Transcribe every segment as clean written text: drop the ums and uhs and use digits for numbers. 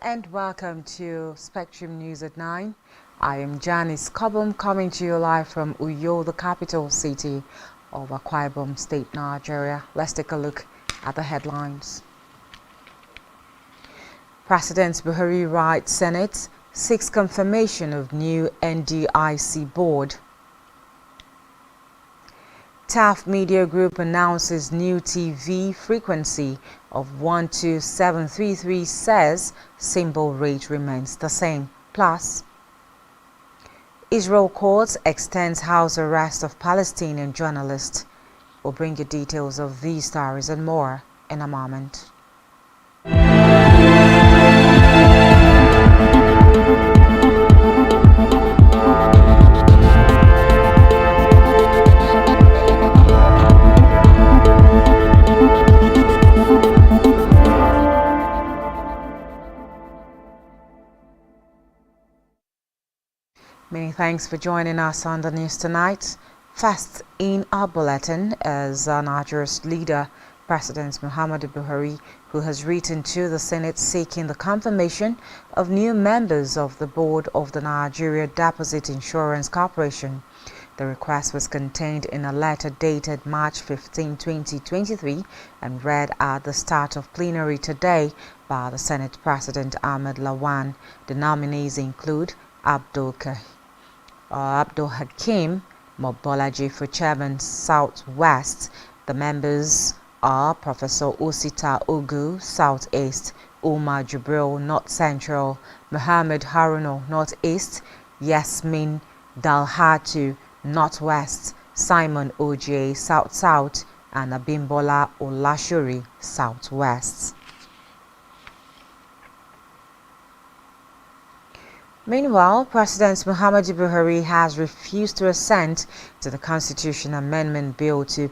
and welcome to Spectrum News at 9. I am Janice Cobham coming to you live from Uyo, the capital city of Akwa Ibom State, Nigeria. Let's take a look at the headlines. President Buhari writes Senate seeks confirmation of new NDIC board. TAF Media Group announces new TV frequency of 12733, says symbol rate remains the same. Plus, Israel court extends house arrest of Palestinian journalist. We'll bring you details of these stories and more in a moment. Many thanks for joining us on the news tonight. First in our bulletin is Nigeria's leader, President Muhammadu Buhari, who has written to the Senate seeking the confirmation of new members of the board of the Nigeria Deposit Insurance Corporation. The request was contained in a letter dated March 15, 2023 and read at the start of plenary today by the Senate President Ahmed Lawan. The nominees include Abdul Hakim Mobolaji for Chairman Southwest. The members are Professor Osita Ogu, Southeast, Umar Jibril, North Central, Muhammad Haruno, Northeast, Yasmin Dalhatu, Northwest, Simon Oje, South-South, and Abimbola Olashuri, Southwest. Meanwhile, President Muhammadu Buhari has refused to assent to the Constitution Amendment Bill to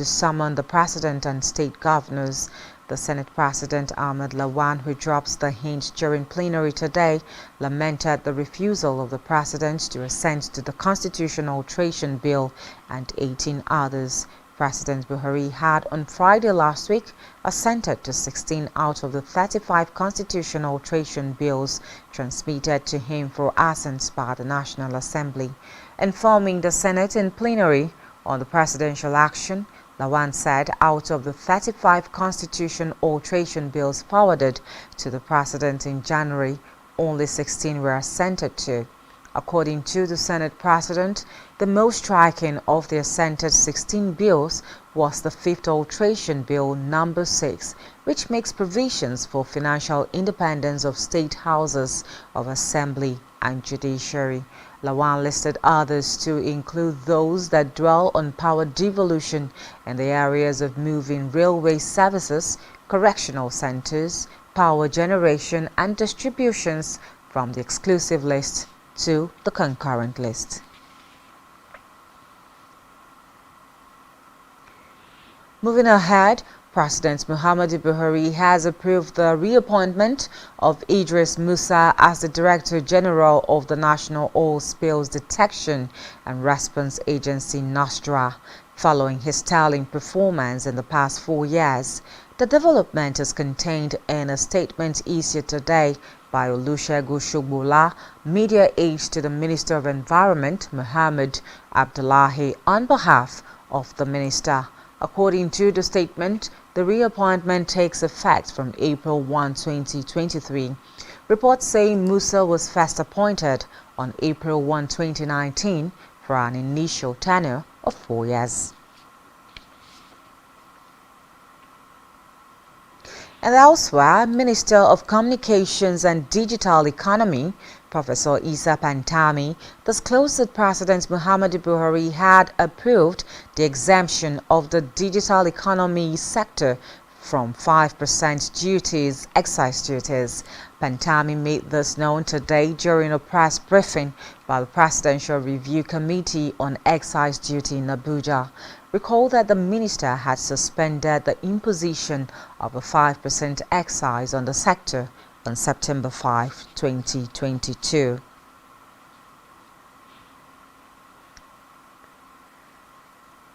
summon the President and state governors. The Senate President Ahmed Lawan, who drops the hint during plenary today, lamented the refusal of the President to assent to the Constitutional Alteration Bill and 18 others. President Buhari had on Friday last week assented to 16 out of the 35 constitutional alteration bills transmitted to him for assent by the National Assembly. Informing the Senate in plenary on the presidential action, Lawan said out of the 35 constitution alteration bills forwarded to the President in January, only 16 were assented to. According to the Senate President, the most striking of the assented 16 bills was the 5th Alteration Bill number 6, which makes provisions for financial independence of state houses of assembly and judiciary. Lawan listed others to include those that dwell on power devolution in the areas of moving railway services, correctional centers, power generation and distributions from the exclusive list to the concurrent list. Moving ahead, President Muhammadu Buhari has approved the reappointment of Idris Musa as the Director General of the National Oil Spills Detection and Response Agency (NOSDRA), following his sterling performance in the past 4 years. The development is contained in a statement issued today by Olusegun Shogbola, media aide to the Minister of Environment, Muhammad Abdullahi, on behalf of the minister. According to the statement, the reappointment takes effect from April 1, 2023. Reports say Musa was first appointed on April 1, 2019 for an initial tenure of 4 years. And elsewhere, Minister of Communications and Digital Economy, Professor Isa Pantami, disclosed that President Muhammadu Buhari had approved the exemption of the digital economy sector from 5% excise duties. Pantami made this known today during a press briefing by the Presidential Review Committee on Excise Duty in Abuja. Recall that the minister had suspended the imposition of a 5% excise on the sector on September 5,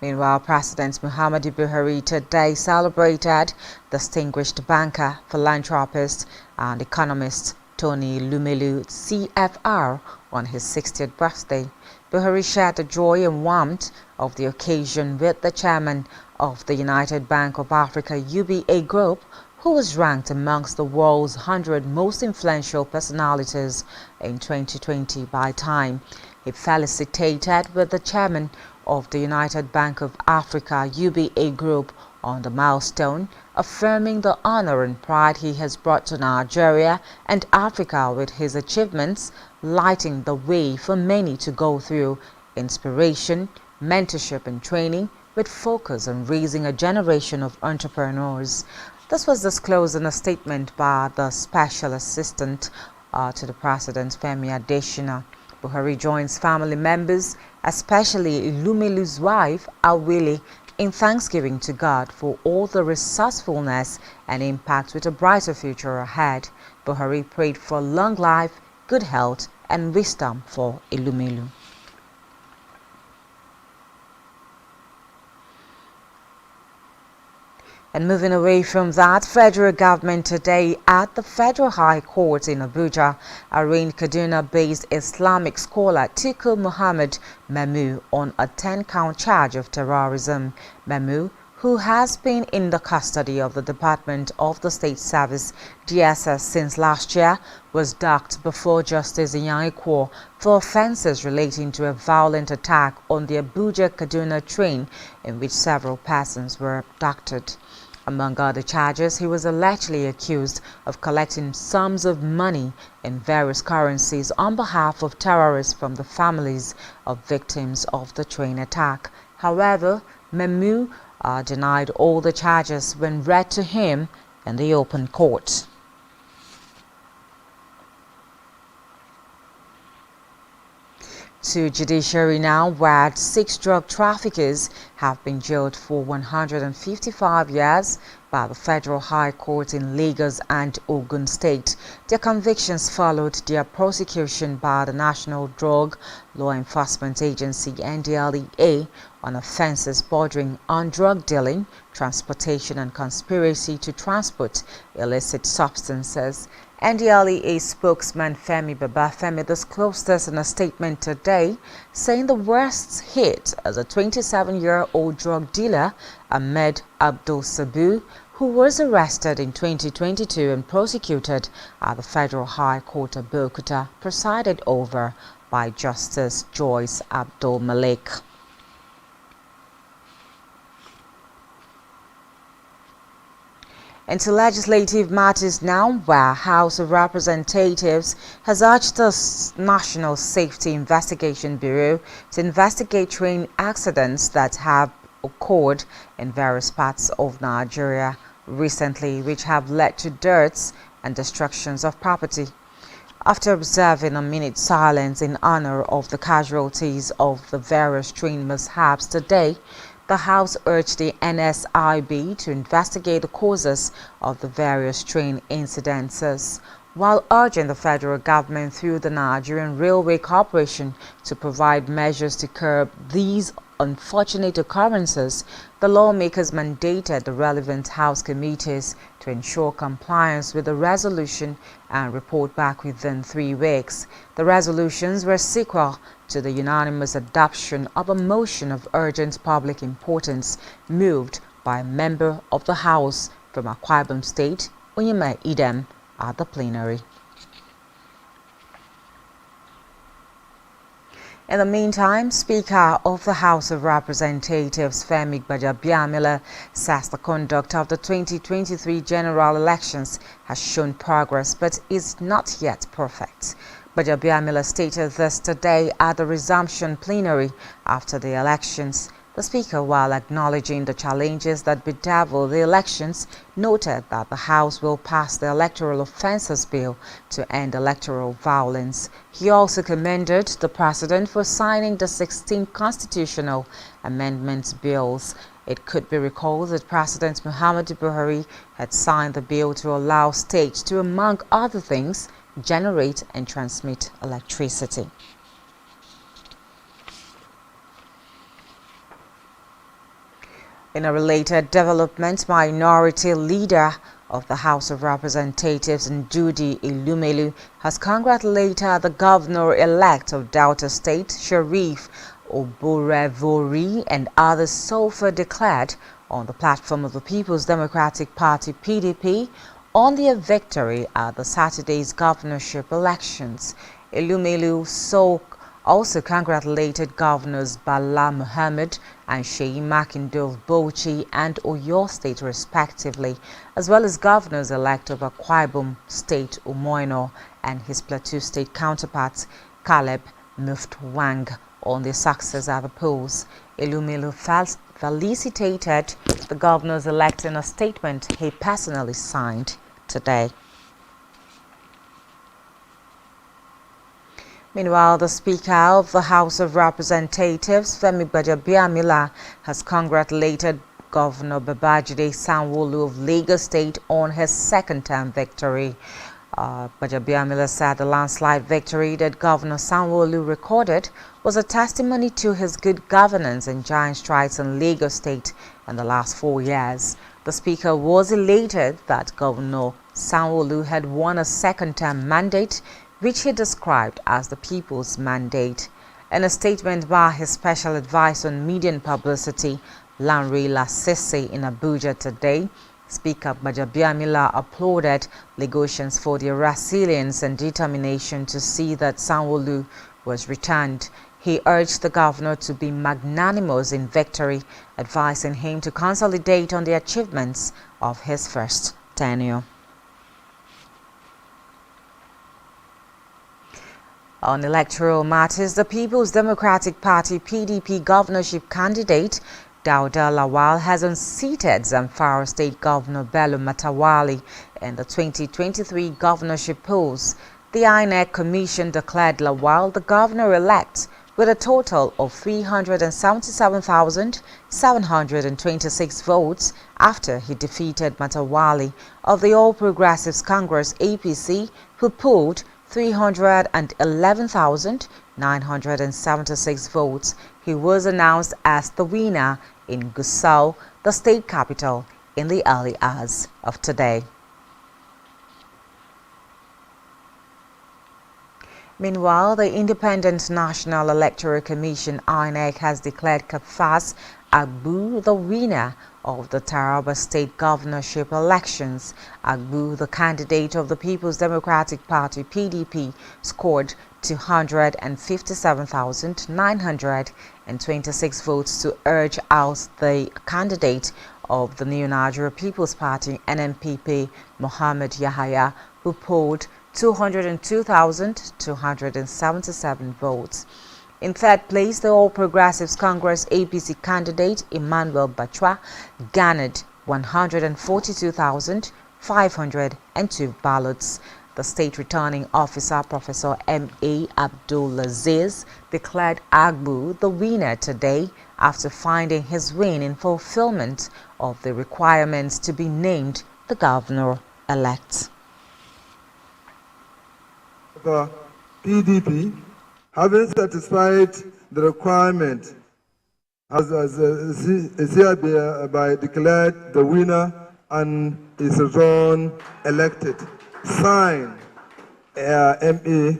Meanwhile, President Muhammadu Buhari today celebrated distinguished banker, philanthropist, and economist Tony Lumelu CFR on his 60th birthday. Buhari shared the joy and warmth of the occasion with the chairman of the United Bank of Africa UBA Group, who was ranked amongst the world's 100 most influential personalities in 2020 by Time. He felicitated with the chairman of the United Bank of Africa UBA Group on the milestone, affirming the honor and pride he has brought to Nigeria and Africa with his achievements, lighting the way for many to go through inspiration, mentorship and training with focus on raising a generation of entrepreneurs. This was disclosed in a statement by the Special Assistant to the President, Femi Adesina. Buhari joins family members, especially Lumelu's wife, Awele, in thanksgiving to God for all the resourcefulness and impact with a brighter future ahead. Buhari prayed for long life, good health, and wisdom for Lumelu. And moving away from that, federal government today at the Federal High Court in Abuja arraigned Kaduna-based Islamic scholar Tukur Muhammad Memu on a 10-count charge of terrorism. Memu, who has been in the custody of the Department of the State Service DSS since last year, was docked before Justice Iyanikwo for offences relating to a violent attack on the Abuja-Kaduna train in which several persons were abducted. Among other charges, he was allegedly accused of collecting sums of money in various currencies on behalf of terrorists from the families of victims of the train attack. However, Memu denied all the charges when read to him in the open court. To judiciary now, where 6 drug traffickers have been jailed for 155 years by the Federal High Court in Lagos and Ogun State. Their convictions followed their prosecution by the National Drug Law Enforcement Agency (NDLEA) on offences bordering on drug dealing, transportation and conspiracy to transport illicit substances. NDLEA spokesman Femi Babafemi disclosed this in a statement today, saying the worst hit as a 27-year-old drug dealer, Ahmed Abdul Sabu, who was arrested in 2022 and prosecuted at the Federal High Court of Abeokuta, presided over by Justice Joyce Abdul Malik. Into legislative matters now, where House of Representatives has urged the National Safety Investigation Bureau to investigate train accidents that have occurred in various parts of Nigeria recently, which have led to deaths and destructions of property. After observing a minute's silence in honor of the casualties of the various train mishaps today, the House urged the NSIB to investigate the causes of the various train incidences, while urging the federal government through the Nigerian Railway Corporation to provide measures to curb these unfortunate occurrences. The lawmakers mandated the relevant House committees to ensure compliance with the resolution and report back within 3 weeks. The resolutions were sequel to the unanimous adoption of a motion of urgent public importance moved by a member of the House from Akwa Ibom State, Onyema Idem, at the plenary. In the meantime, Speaker of the House of Representatives Femi Gbajabiamila says the conduct of the 2023 general elections has shown progress but is not yet perfect. Gbajabiamila stated this today at the resumption plenary after the elections. The Speaker, while acknowledging the challenges that bedevil the elections, noted that the House will pass the Electoral Offences Bill to end electoral violence. He also commended the President for signing the 16 constitutional amendment bills. It could be recalled that President Muhammadu Buhari had signed the bill to allow states to, among other things, generate and transmit electricity. In a related development, Minority Leader of the House of Representatives Ndudi Elumelu has congratulated the Governor-elect of Delta State, Sheriff Oborevori, and others so far declared on the platform of the People's Democratic Party (PDP) on their victory at the Saturday's governorship elections. Elumelu also congratulated Governors Bala Muhammad and Sheyi Makinde of Bauchi and Oyo State respectively, as well as Governors-elect of Akwa Ibom State Umoino and his Plateau State counterpart Caleb Muftwang on their success at the polls. Elumelu felicitated the Governors-elect in a statement he personally signed today. Meanwhile, the Speaker of the House of Representatives, Gbajabiamila, has congratulated Governor Babajide Sanwo-Olu of Lagos State on his second-term victory. Gbajabiamila said the landslide victory that Governor Sanwo-Olu recorded was a testimony to his good governance and giant strides in Lagos State in the last 4 years. The Speaker was elated that Governor Sanwo-Olu had won a second-term mandate, which he described as the people's mandate. In a statement by his special advisor on media and publicity, Lanre Lasisi, in Abuja today, Speaker Gbajabiamila applauded Lagosians for their resilience and determination to see that Sanwo-Olu was returned. He urged the governor to be magnanimous in victory, advising him to consolidate on the achievements of his first tenure. On electoral matters, the People's Democratic Party (PDP) governorship candidate Dauda Lawal has unseated Zamfara State Governor Bello Matawalle in the 2023 governorship polls. The INEC Commission declared Lawal the governor-elect with a total of 377,726 votes after he defeated Matawalle of the All Progressives Congress (APC), who polled 311,976 votes. He was announced as the winner in Gusau, the state capital, in the early hours of today. Meanwhile, the Independent National Electoral Commission (INEC) has declared Kafas Agbu the winner of the Taraba State governorship elections. Agbu, the candidate of the People's Democratic Party (PDP), scored 257,926 votes to edge out the candidate of the New Nigeria People's Party (NNPP), Mohammed Yahaya, who polled 202,277 votes. In third place, the All Progressives Congress (APC) candidate Emmanuel Bachwa garnered 142,502 ballots. The state returning officer, Professor M.A. Abdulaziz, declared Agbu the winner today after finding his win in fulfillment of the requirements to be named the governor-elect. The PDP, having satisfied the requirement, has hereby declared the winner and is returned elected. Signed, M.A.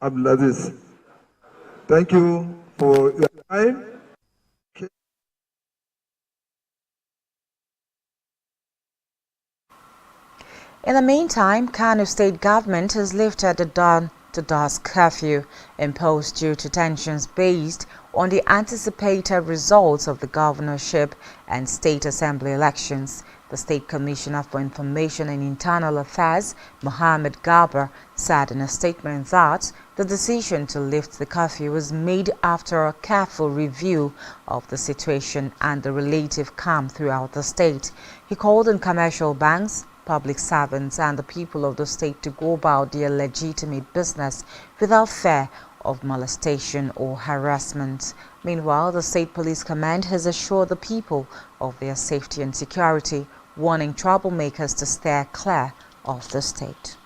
Abdulaziz. Thank you for your time. In the meantime, Kano State government has lifted the dawn-to-dusk curfew imposed due to tensions based on the anticipated results of the governorship and state assembly elections. The State Commissioner for Information and Internal Affairs, Mohammed Garba, said in a statement that the decision to lift the curfew was made after a careful review of the situation and the relative calm throughout the state. He called on commercial banks, public servants and the people of the state to go about their legitimate business without fear of molestation or harassment. Meanwhile, the State Police Command has assured the people of their safety and security, warning troublemakers to steer clear of the state.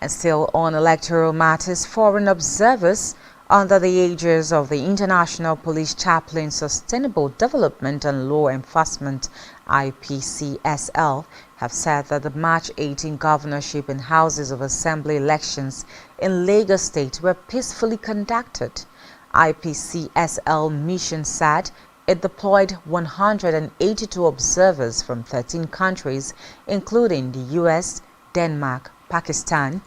And still on electoral matters, foreign observers under the aegis of the International Police Chaplain Sustainable Development and Law Enforcement IPCSL, have said that the March 18 governorship and Houses of Assembly elections in Lagos State were peacefully conducted. IPCSL mission said it deployed 182 observers from 13 countries, including the US, Denmark, Pakistan,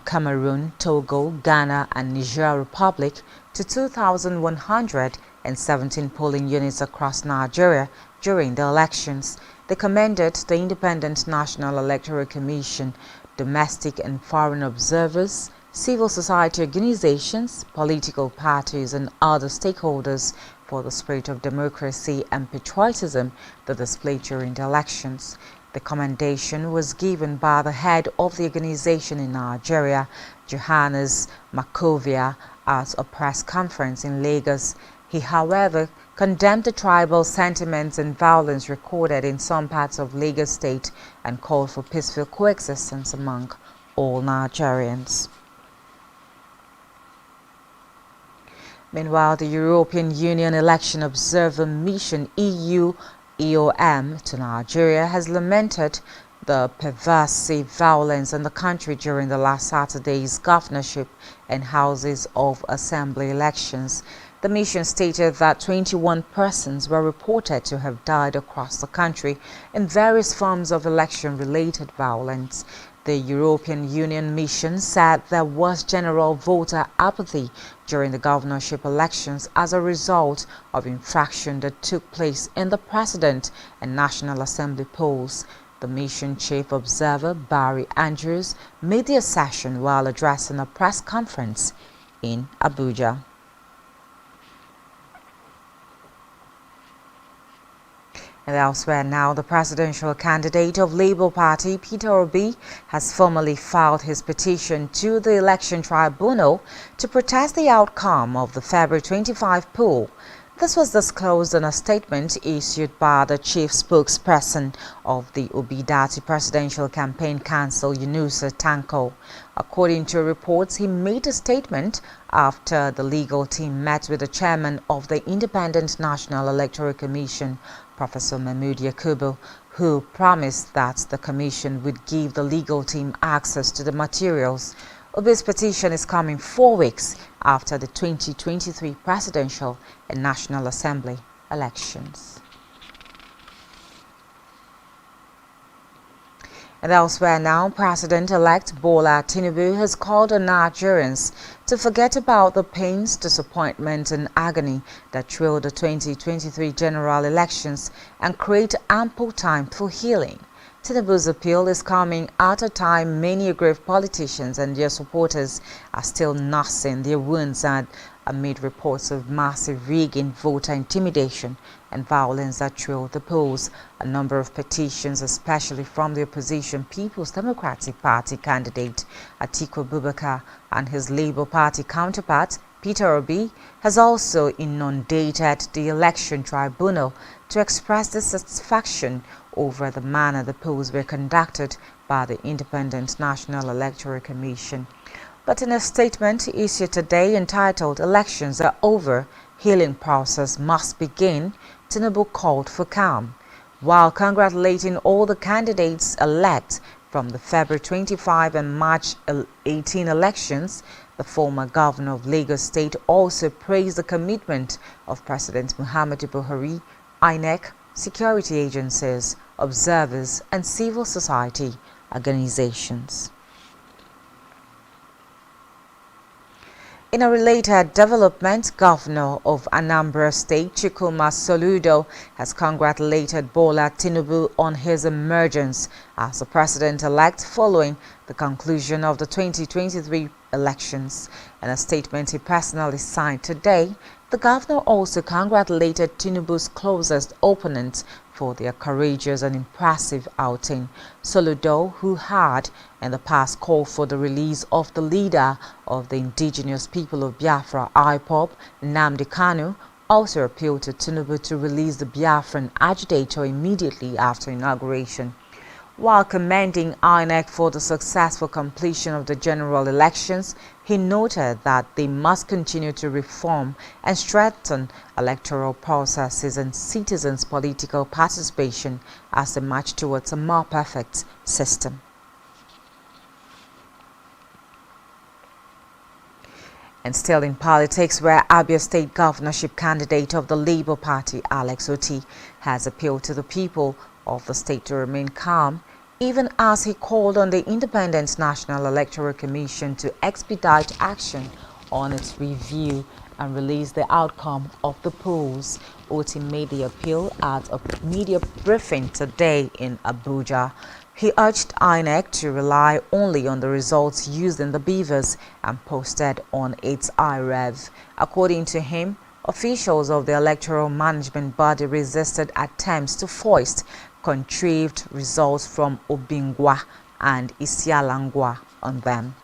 Cameroon, Togo, Ghana, and Niger Republic, to 2,117 polling units across Nigeria during the elections. They commended the Independent National Electoral Commission, domestic and foreign observers, civil society organizations, political parties, and other stakeholders for the spirit of democracy and patriotism they displayed during the elections. The commendation was given by the head of the organization in Nigeria, Johannes Makovia, at a press conference in Lagos. He, however, condemned the tribal sentiments and violence recorded in some parts of Lagos State and called for peaceful coexistence among all Nigerians. Meanwhile, the European Union Election Observer Mission (EU-EOM) to Nigeria has lamented the pervasive violence in the country during the last Saturday's governorship and Houses of Assembly elections. The mission stated that 21 persons were reported to have died across the country in various forms of election-related violence. The European Union mission said there was general voter apathy during the governorship elections as a result of infraction that took place in the President and National Assembly polls. The mission chief observer, Barry Andrews, made the assertion while addressing a press conference in Abuja. And elsewhere now, the presidential candidate of Labour Party, Peter Obi, has formally filed his petition to the Election Tribunal to protest the outcome of the February 25 poll. This was disclosed in a statement issued by the chief spokesperson of the Obidati Presidential Campaign Council, Yunusa Tanko. According to reports, he made a statement after the legal team met with the chairman of the Independent National Electoral Commission, Professor Mahmood Yakubu, who promised that the commission would give the legal team access to the materials. Obi's petition is coming 4 weeks after the 2023 presidential and National Assembly elections. And elsewhere now, President-elect Bola Tinubu has called on Nigerians to forget about the pains, disappointment and agony that trailed the 2023 general elections and create ample time for healing. Tinubu's appeal is coming at a time many aggrieved politicians and their supporters are still nursing their wounds and amid reports of massive rigging, voter intimidation and violence that trailed the polls. A number of petitions, especially from the opposition People's Democratic Party candidate Atiku Abubakar and his Labour Party counterpart Peter Obi, has also inundated the election tribunal to express dissatisfaction over the manner the polls were conducted by the Independent National Electoral Commission. But in a statement issued today entitled "Elections Are Over, Healing Process Must Begin," Tinubu called for calm. While congratulating all the candidates-elect from the February 25 and March 18 elections, the former governor of Lagos State also praised the commitment of President Muhammadu Buhari, INEC, security agencies, observers, and civil society organizations. In a related development, Governor of Anambra State, Chukwuma Soludo, has congratulated Bola Tinubu on his emergence as the president-elect following the conclusion of the 2023 elections. In a statement he personally signed today, the governor also congratulated Tinubu's closest opponent for their courageous and impressive outing. Soludo, who had in the past called for the release of the leader of the indigenous people of Biafra, IPOB, Nnamdi Kanu, also appealed to Tinubu to release the Biafran agitator immediately after inauguration. While commending INEC for the successful completion of the general elections, he noted that they must continue to reform and strengthen electoral processes and citizens' political participation as they march towards a more perfect system. And still in politics, where Abia State Governorship candidate of the Labour Party, Alex Oti, has appealed to the people of the state to remain calm, even as he called on the Independent National Electoral Commission to expedite action on its review and release the outcome of the polls. Oti made the appeal at a media briefing today in Abuja. He urged INEC to rely only on the results used in the beavers and posted on its iRev. According to him, officials of the electoral management body resisted attempts to foist contrived results from Obingwa and Isialangwa on them.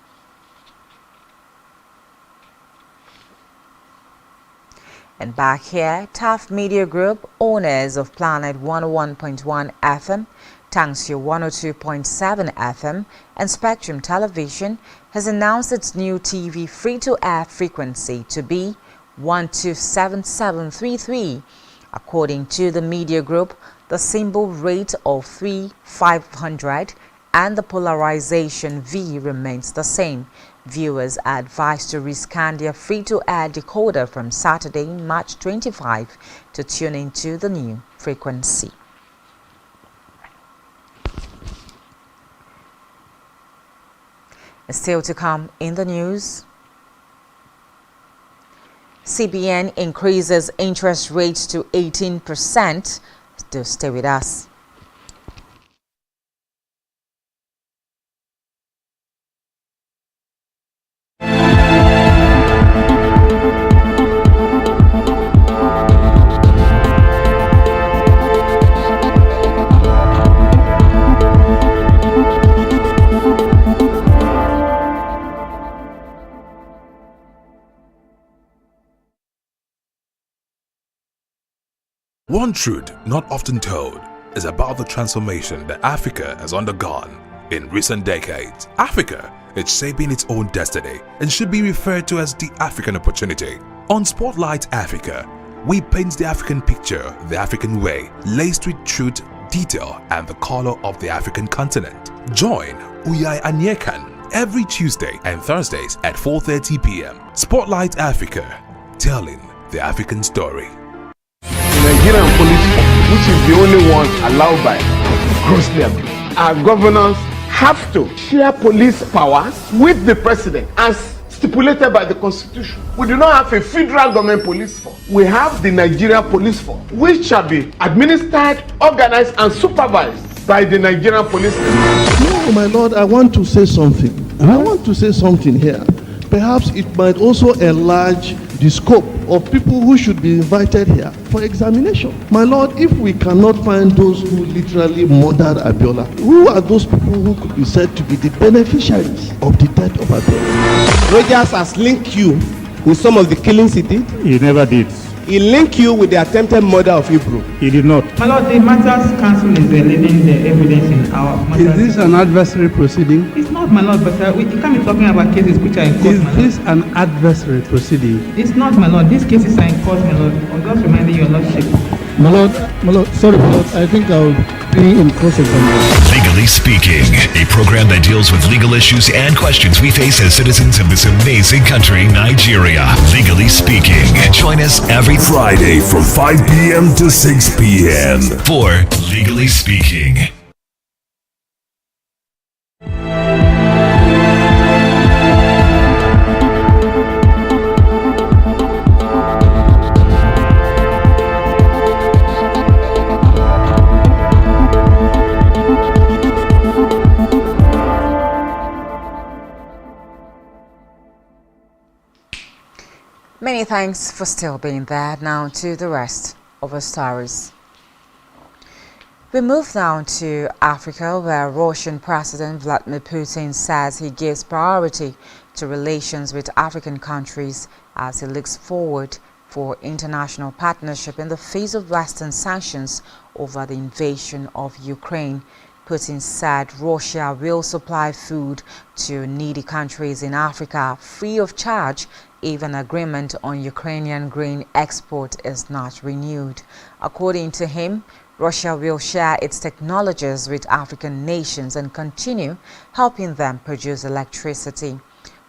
And back here, Taft Media Group, owners of Planet 101.1 FM, Tangsio 102.7 FM, and Spectrum Television, has announced its new TV free-to-air frequency to be 127733. According to the media group, the symbol rate of 3500 and the polarization V remains the same. Viewers are advised to rescan their free-to-air decoder from Saturday, March 25 to tune into the new frequency. And still to come in the news, CBN increases interest rates to 18%. Still stay with us. One truth not often told is about the transformation that Africa has undergone in recent decades. Africa is shaping its own destiny and should be referred to as the African opportunity. On Spotlight Africa, we paint the African picture the African way, laced with truth, detail, and the color of the African continent. Join Uyai Anyekan every Tuesday and Thursdays at 4:30 p.m. Spotlight Africa, telling the African story. Nigerian police, which is the only one allowed by grossly abuse. Our governors have to share police powers with the president as stipulated by the constitution. We do not have a federal government police force. We have the Nigeria police force, which shall be administered, organized, and supervised by the Nigerian police. No, my lord, I want to say something. I want to say something here. Perhaps it might also enlarge the scope of people who should be invited here for examination. My lord, if we cannot find those who literally murdered Abiola, who are those people who could be said to be the beneficiaries of the death of Abiola? Rogers has linked you with some of the killings he did. He never did. He linked you with the attempted murder of Hebrew. He did not. My lord, the matters council is leading the evidence in our matters. Is this an adversary proceeding? It's not, my lord, but you can't be talking about cases which are in court, Is this an adversary proceeding? It's not, my lord. These cases are in court, my lord. I'm just reminding your lordship. My lord, sorry, my lord, I think I'll be in cross-examination. Legally Speaking, a program that deals with legal issues and questions we face as citizens of this amazing country, Nigeria. Legally Speaking. Join us every Friday from 5 p.m. to 6 p.m. for Legally Speaking. Many thanks for still being there. Now to the rest of our stories. We move now to Africa, where Russian President Vladimir Putin says he gives priority to relations with African countries as he looks forward for international partnership in the face of Western sanctions over the invasion of Ukraine. Putin said Russia will supply food to needy countries in Africa free of charge if an agreement on Ukrainian grain export is not renewed. According to him, Russia will share its technologies with African nations and continue helping them produce electricity.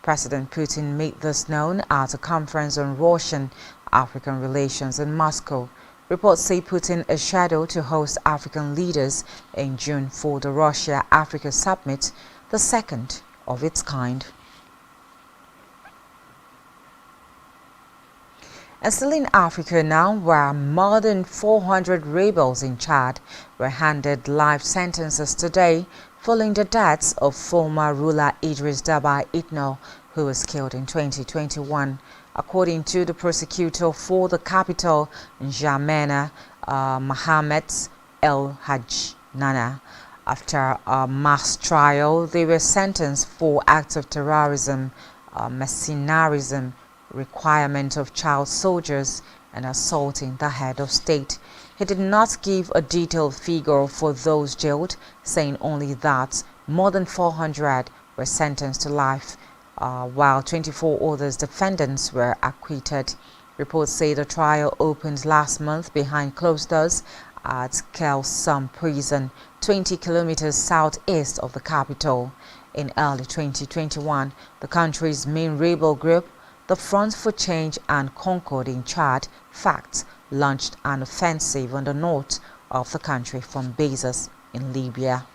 President Putin made this known at a conference on Russian-African relations in Moscow. Reports say Putin is scheduled to host African leaders in June for the Russia-Africa Summit, the second of its kind. And still in Africa now, where more than 400 rebels in Chad were handed life sentences today following the deaths of former ruler Idris Deby Itno, who was killed in 2021. According to the prosecutor for the capital, N'Djamena Mohamed El Hajj Nana, after a mass trial, they were sentenced for acts of terrorism, mercenarism, requirement of child soldiers, and assaulting the head of state. He did not give a detailed figure for those jailed, saying only that more than 400 were sentenced to life, while 24 other defendants were acquitted. Reports say the trial opened last month behind closed doors at Kelsum Prison, 20 kilometers southeast of the capital. In early 2021, the country's main rebel group, the Front for Change and Concord in Chad, FACT, launched an offensive on the north of the country from bases in Libya.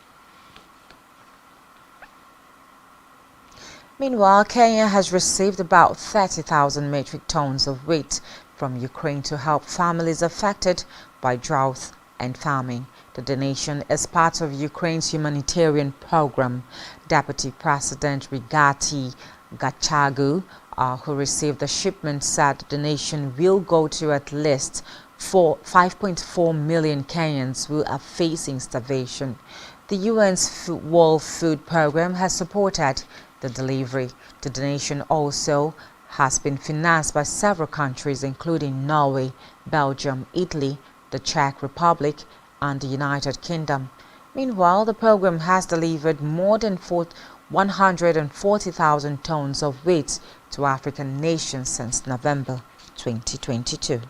Meanwhile, Kenya has received about 30,000 metric tons of wheat from Ukraine to help families affected by drought and famine. The donation is part of Ukraine's humanitarian program. Deputy President Rigathi Gachagua, who received the shipment, said the donation will go to at least 5.4 million Kenyans who are facing starvation. The UN's World Food Program has supported the delivery. The donation also has been financed by several countries, including Norway, Belgium, Italy, the Czech Republic, and the United Kingdom. Meanwhile, the program has delivered more than 140,000 tons of wheat to African nations since November 2022.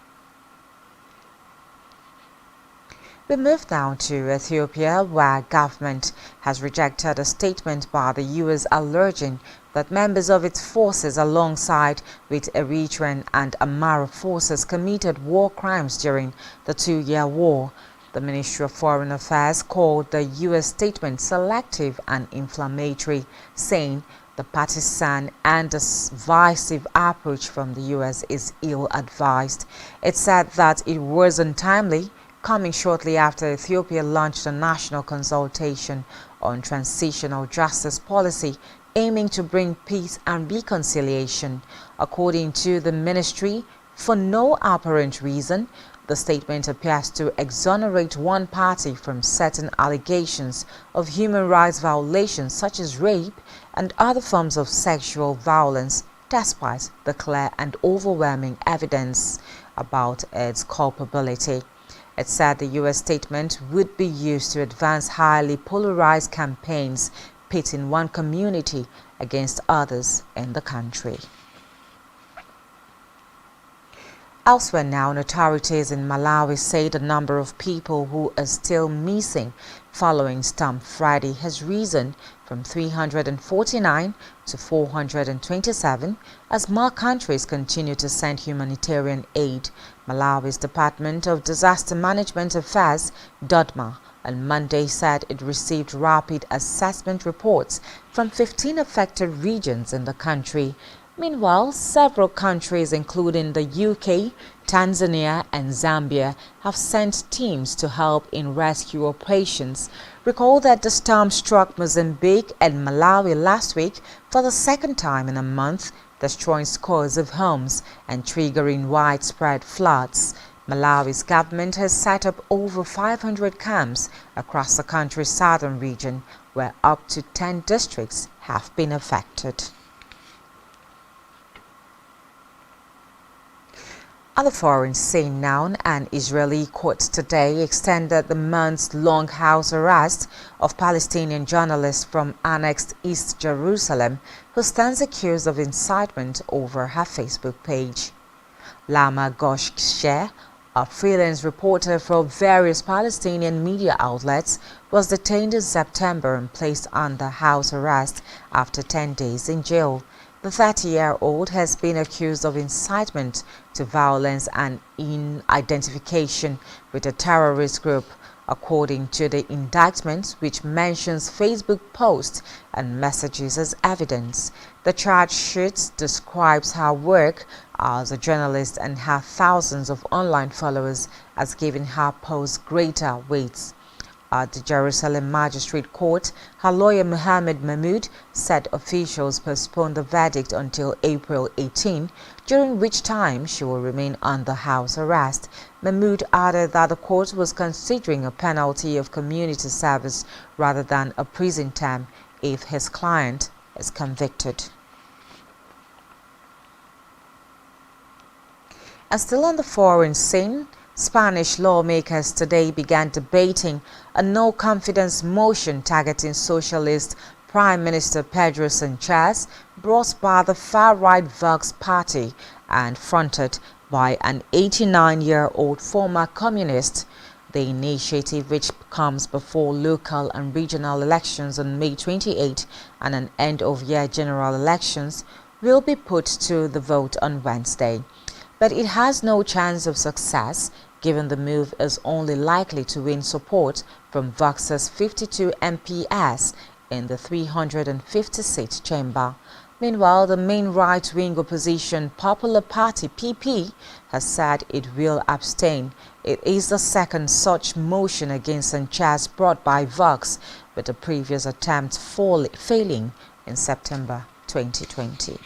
We move now to Ethiopia, where government has rejected a statement by the US alleging that members of its forces alongside with Eritrean and Amhara forces committed war crimes during the two-year war. The Ministry of Foreign Affairs called the US statement selective and inflammatory, saying the partisan and divisive approach from the US is ill-advised. It said that it was untimely, coming shortly after Ethiopia launched a national consultation on transitional justice policy aiming to bring peace and reconciliation. According to the ministry, for no apparent reason, the statement appears to exonerate one party from certain allegations of human rights violations such as rape and other forms of sexual violence, despite the clear and overwhelming evidence about its culpability. It said the U.S. statement would be used to advance highly polarized campaigns pitting one community against others in the country. Elsewhere now, authorities in Malawi say the number of people who are still missing following Storm Friday has risen from 349 to 427 as more countries continue to send humanitarian aid. Malawi's Department of Disaster Management Affairs, DODMA, on Monday said it received rapid assessment reports from 15 affected regions in the country. Meanwhile, several countries, including the UK, Tanzania, and Zambia, have sent teams to help in rescue operations. Recall that the storm struck Mozambique and Malawi last week for the second time in a month, destroying scores of homes and triggering widespread floods. Malawi's government has set up over 500 camps across the country's southern region, where up to 10 districts have been affected. On the foreign scene now, an Israeli court today extended the months-long house arrest of Palestinian journalist from annexed East Jerusalem who stands accused of incitement over her Facebook page. Lama Goshksheh, a freelance reporter for various Palestinian media outlets, was detained in September and placed under house arrest after 10 days in jail. The 30-year-old has been accused of incitement to violence and in identification with a terrorist group, according to the indictment, which mentions Facebook posts and messages as evidence. The charge sheet describes her work as a journalist and her thousands of online followers as giving her posts greater weight. At the Jerusalem Magistrate Court, her lawyer Mohammed Mahmoud said officials postponed the verdict until April 18, during which time she will remain under house arrest. Mahmoud added that the court was considering a penalty of community service rather than a prison term if his client is convicted. And still on the foreign scene, Spanish lawmakers today began debating a no-confidence motion targeting socialist Prime Minister Pedro Sanchez, brought by the far-right Vox party and fronted by an 89-year-old former communist. The initiative, which comes before local and regional elections on May 28 and an end-of-year general elections, will be put to the vote on Wednesday. But it has no chance of success, given the move is only likely to win support from Vox's 52 MPs in the 350-seat chamber. Meanwhile, the main right-wing opposition Popular Party (PP) has said it will abstain. It is the second such motion against Sanchez brought by Vox, with the previous attempt failing in September 2020.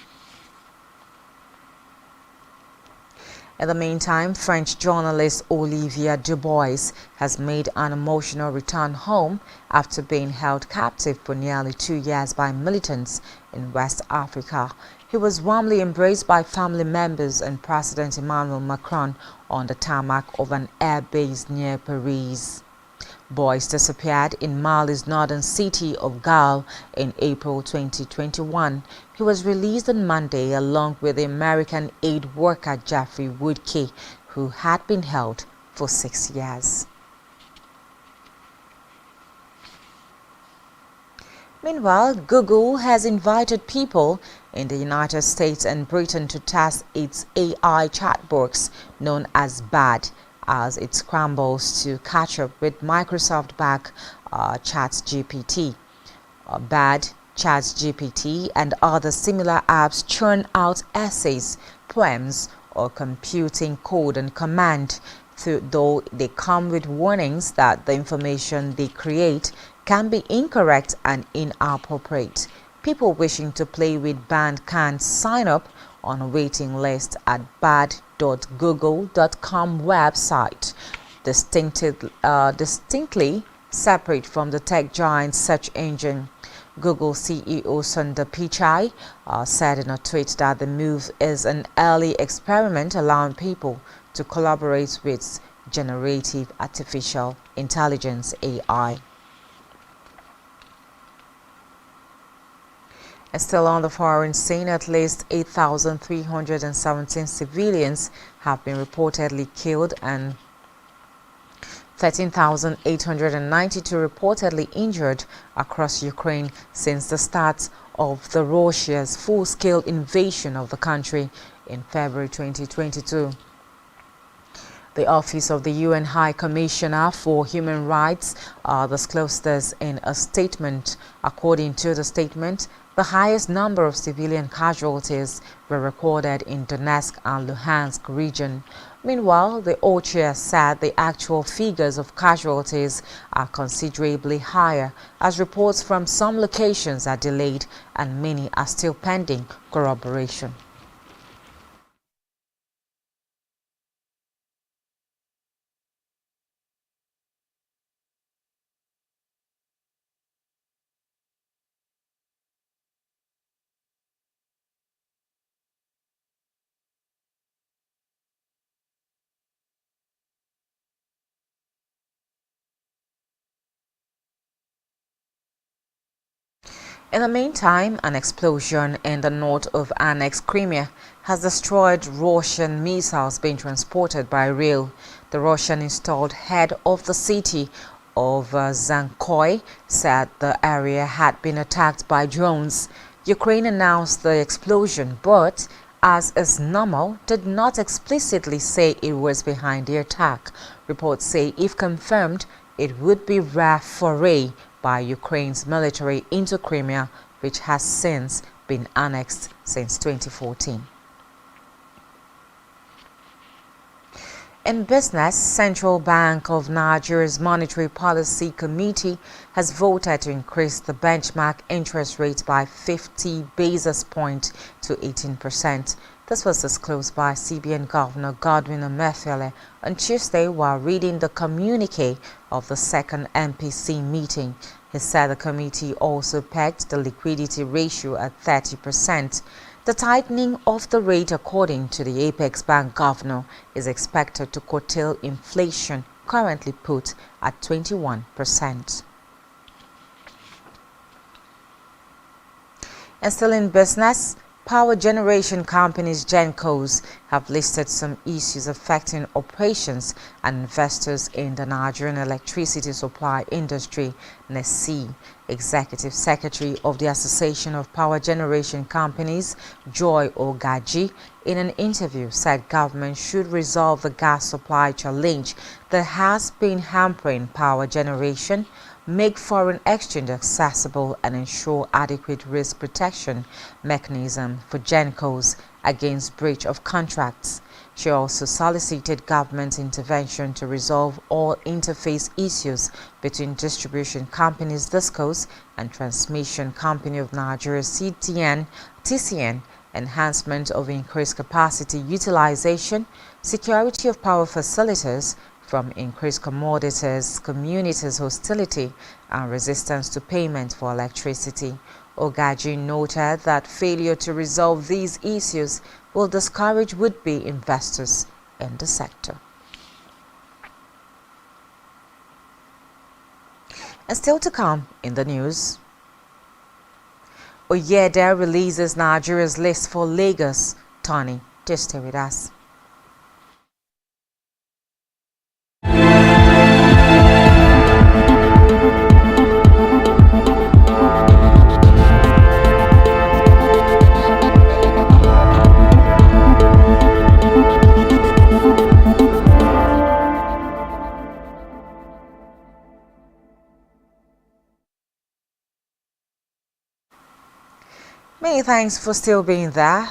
In the meantime, French journalist Olivier Dubois has made an emotional return home after being held captive for nearly 2 years by militants in West Africa. He was warmly embraced by family members and President Emmanuel Macron on the tarmac of an air base near Paris. Boyce disappeared in Mali's northern city of Gao in April 2021. He was released on Monday along with the American aid worker Jeffrey Woodkey, who had been held for 6 years. Meanwhile, Google has invited people in the United States and Britain to test its AI chatbots known as BAD, as it scrambles to catch up with Microsoft-backed ChatGPT. BAD, ChatGPT, and other similar apps churn out essays, poems, or computing code on command, though they come with warnings that the information they create can be incorrect and inappropriate. People wishing to play with BAD can sign up on a waiting list at bad.google.com website, distinctly separate from the tech giant's search engine. Google CEO Sundar Pichai said in a tweet that the move is an early experiment allowing people to collaborate with generative artificial intelligence (AI). And still on the foreign scene, at least 8,317 civilians have been reportedly killed and 13,892 reportedly injured across Ukraine since the start of Russia's full-scale invasion of the country in February 2022. The Office of the UN High Commissioner for Human Rights disclosed this in a statement. According to the statement, the highest number of civilian casualties were recorded in Donetsk and Luhansk region. Meanwhile, the OCHA said the actual figures of casualties are considerably higher, as reports from some locations are delayed and many are still pending corroboration. In the meantime, an explosion in the north of annexed Crimea has destroyed Russian missiles being transported by rail. The Russian-installed head of the city of Zankoy said the area had been attacked by drones. Ukraine announced the explosion, but, as is normal, did not explicitly say it was behind the attack. Reports say if confirmed, it would be rare foray by Ukraine's military into Crimea, which has since been annexed since 2014. In business, Central Bank of Nigeria's Monetary Policy Committee has voted to increase the benchmark interest rate by 50 basis points to 18%. This was disclosed by CBN Governor Godwin Emefiele on Tuesday while reading the communique of the second MPC meeting. He said the committee also pegged the liquidity ratio at 30%. The tightening of the rate, according to the Apex Bank governor, is expected to curtail inflation, currently put at 21%. And still in business, power generation companies GenCos have listed some issues affecting operations and investors in the Nigerian electricity supply industry. NESI, Executive Secretary of the Association of Power Generation Companies, Joy Ogaji, in an interview said government should resolve the gas supply challenge that has been hampering power generation, make foreign exchange accessible, and ensure adequate risk protection mechanism for GenCos against breach of contracts. She also solicited government intervention to resolve all interface issues between distribution companies DISCOs and Transmission Company of Nigeria TCN, enhancement of increased capacity utilization, security of power facilities from increased commodities, communities' hostility, and resistance to payment for electricity. Ogaji noted that failure to resolve these issues will discourage would-be investors in the sector. And still to come in the news, Oyede releases Nigeria's list for Lagos. Tony, just stay with us. Many thanks for still being there.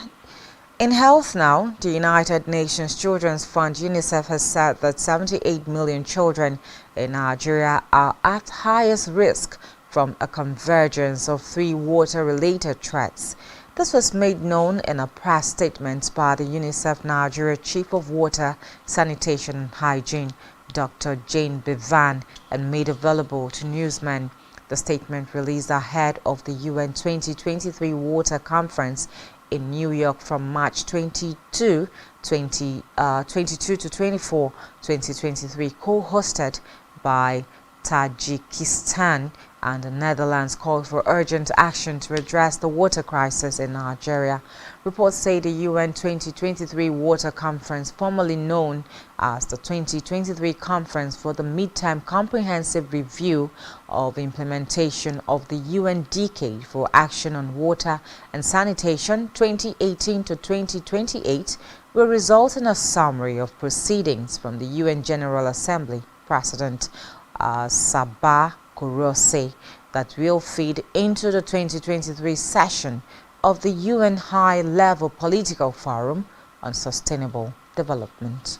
In health now, the United Nations Children's Fund UNICEF has said that 78 million children in Nigeria are at highest risk from a convergence of 3 water-related threats. This was made known in a press statement by the UNICEF Nigeria Chief of Water, Sanitation and Hygiene, Dr. Jane Bevan, and made available to newsmen. The statement released ahead of the UN 2023 Water Conference in New York from March 22 to 24, 2023, co-hosted by Tajikistan and the Netherlands, called for urgent action to address the water crisis in Nigeria. Reports say the UN 2023 Water Conference, formerly known as the 2023 Conference for the Midterm Comprehensive Review of Implementation of the UN Decade for Action on Water and Sanitation 2018 to 2028, will result in a summary of proceedings from the UN General Assembly President Sabah Kurose that will feed into the 2023 session of the UN High-Level Political Forum on Sustainable Development.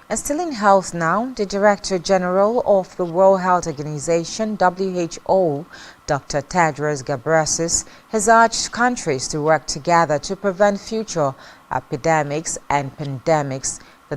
And still in health now, the Director General of the World Health Organization, WHO, Dr. Tedros Ghebreyesus, has urged countries to work together to prevent future epidemics and pandemics. The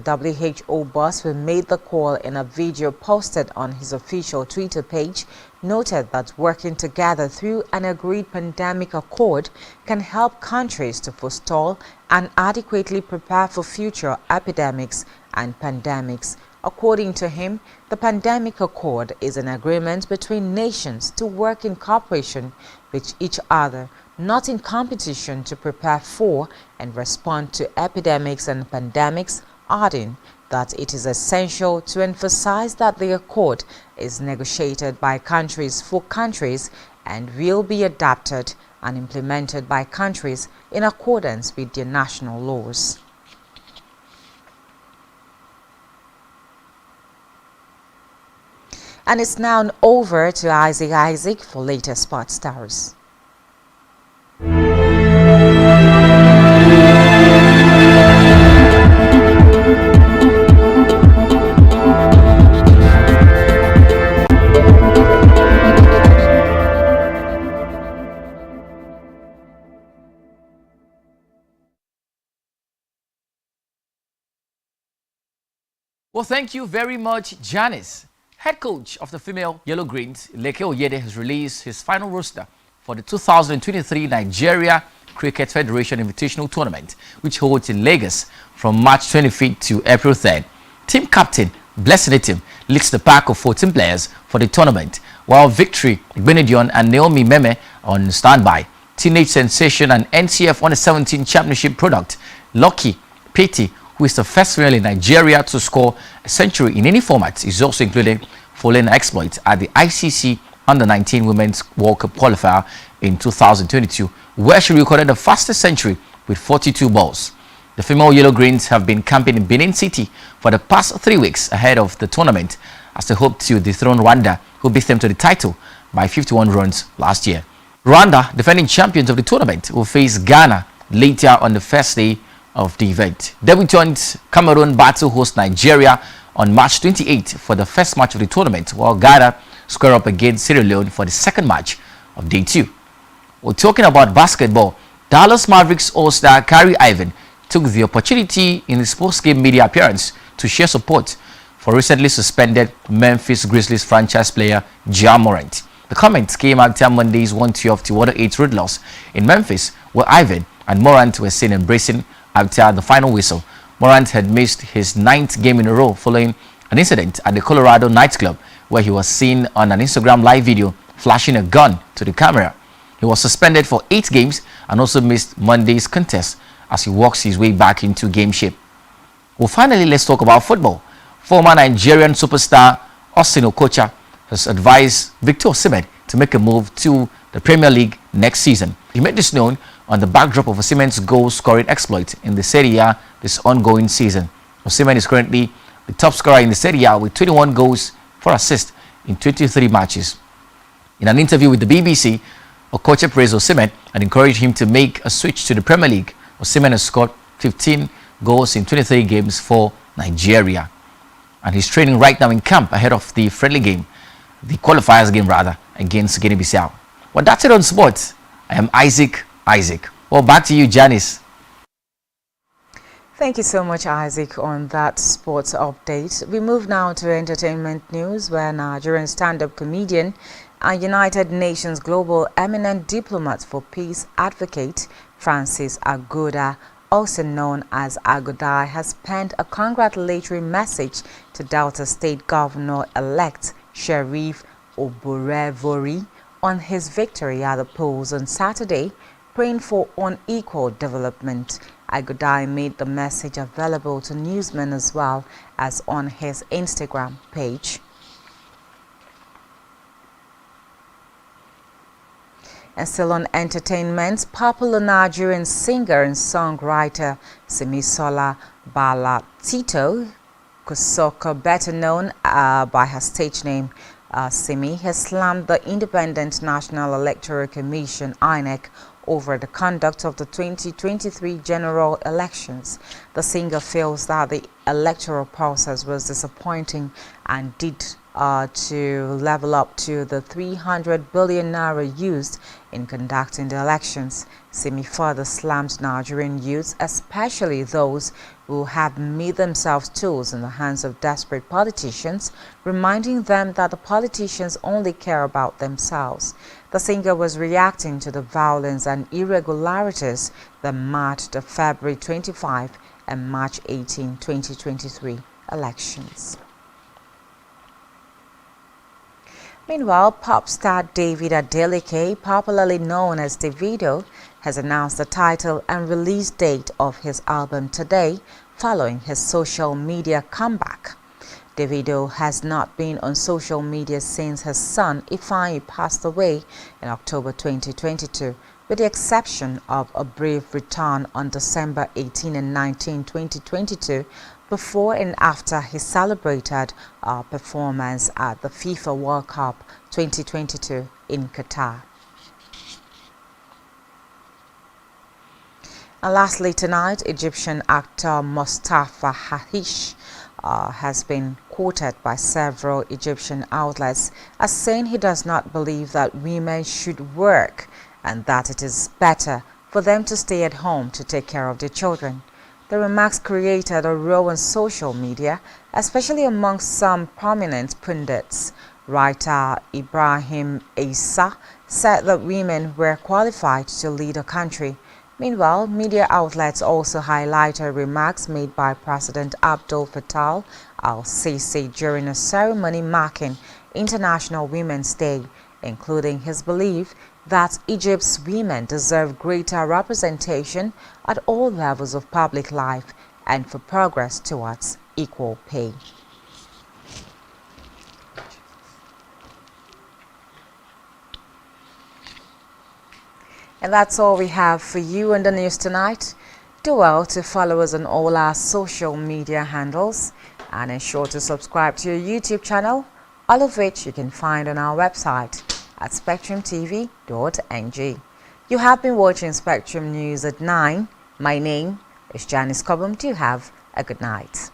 WHO boss, who made the call in a video posted on his official Twitter page, noted that working together through an agreed pandemic accord can help countries to forestall and adequately prepare for future epidemics and pandemics. According to him, the pandemic accord is an agreement between nations to work in cooperation with each other, not in competition, to prepare for and respond to epidemics and pandemics, adding that it is essential to emphasize that the accord is negotiated by countries for countries and will be adapted and implemented by countries in accordance with their national laws. And it's now over to Isaac for latest sports stars. Well, thank you very much, Janice. Head coach of the female Yellow Greens, Leke Oyede, has released his final roster for the 2023 Nigeria Cricket Federation Invitational Tournament, which holds in Lagos from March 25th to April 3rd. Team captain Blessing Itim leads the pack of 14 players for the tournament, while Victory, Gbajabiamila and Naomi Meme on standby. Teenage sensation and NCF Under-17 Championship product Lucky Peti, who is the first female in Nigeria to score a century in any format, is also included following exploits at the ICC Under-19 Women's World Cup qualifier in 2022, where she recorded the fastest century with 42 balls. The female Yellow Greens have been camping in Benin City for the past 3 weeks ahead of the tournament as they hope to dethrone Rwanda, who beat them to the title by 51 runs last year. Rwanda, defending champions of the tournament, will face Ghana later on the first day of the event. Debutant Cameroon battle host Nigeria on March 28th for the first match of the tournament, while Ghana square up against Sierra Leone for the second match of day 2. We're talking about basketball. Dallas Mavericks All-Star Kyrie Irving took the opportunity in his post-game media appearance to share support for recently suspended Memphis Grizzlies franchise player Ja Morant. The comments came after Monday's 112-108 road loss in Memphis, where Irving and Morant were seen embracing after the final whistle. Morant had missed his 9th game in a row following an incident at the Colorado nightclub, where he was seen on an Instagram live video flashing a gun to the camera. He was suspended for 8 games and also missed Monday's contest as he walks his way back into game shape. Well, finally, let's talk about football. Former Nigerian superstar Austin Okocha has advised Victor Osimhen to make a move to the Premier League next season. He made this known on the backdrop of Osimhen's goal-scoring exploit in the Serie A this ongoing season. Osimhen is currently the top scorer in the Serie A with 21 goals for assists in 23 matches. In an interview with the BBC, Okocha praised Osimhen and encouraged him to make a switch to the Premier League. Osimhen has scored 15 goals in 23 games for Nigeria, and he's training right now in camp ahead of the friendly game, the qualifiers game rather, against Guinea-Bissau. Well, that's it on sports. I am Isaac. Well, back to you, Janice. Thank you so much, Isaac, on that sports update. We move now to entertainment news, where Nigerian stand-up comedian and United Nations Global Eminent Diplomat for Peace advocate Francis Agoda, also known as Agodai, has penned a congratulatory message to Delta State Governor-elect Sheriff Oborevori on his victory at the polls on Saturday, praying for unequal development. Agodai made the message available to newsmen as well as on his Instagram page. And still on entertainment, popular Nigerian singer and songwriter Simisola Balatito Kosoko, better known by her stage name Simi, has slammed the Independent National Electoral Commission (INEC) over the conduct of the 2023 general elections. The singer feels that the electoral process was disappointing and did to level up to the 300 billion naira used in conducting the elections. Simi further slammed Nigerian youths, especially those who have made themselves tools in the hands of desperate politicians, reminding them that the politicians only care about themselves. The singer was reacting to the violence and irregularities that marked the February 25 and March 18, 2023 elections. Meanwhile, pop star David Adeleke, popularly known as Davido, has announced the title and release date of his album today, following his social media comeback. Davido has not been on social media since his son Ifeanyi passed away in October 2022, with the exception of a brief return on December 18 and 19, 2022, before and after he celebrated a performance at the FIFA World Cup 2022 in Qatar. And lastly tonight, Egyptian actor Mustafa Hahish has been quoted by several Egyptian outlets as saying he does not believe that women should work and that it is better for them to stay at home to take care of their children. The remarks created a row on social media, especially amongst some prominent pundits. Writer Ibrahim Issa said that women were qualified to lead a country. Meanwhile, media outlets also highlighted remarks made by President Abdel Fattah al-Sisi during a ceremony marking International Women's Day, including his belief that Egypt's women deserve greater representation at all levels of public life and for progress towards equal pay. And that's all we have for you in the news tonight. Do well to follow us on all our social media handles and ensure to subscribe to your YouTube channel, all of which you can find on our website at spectrumtv.ng. You have been watching Spectrum News at 9. My name is Janice Cobham. Do have a good night.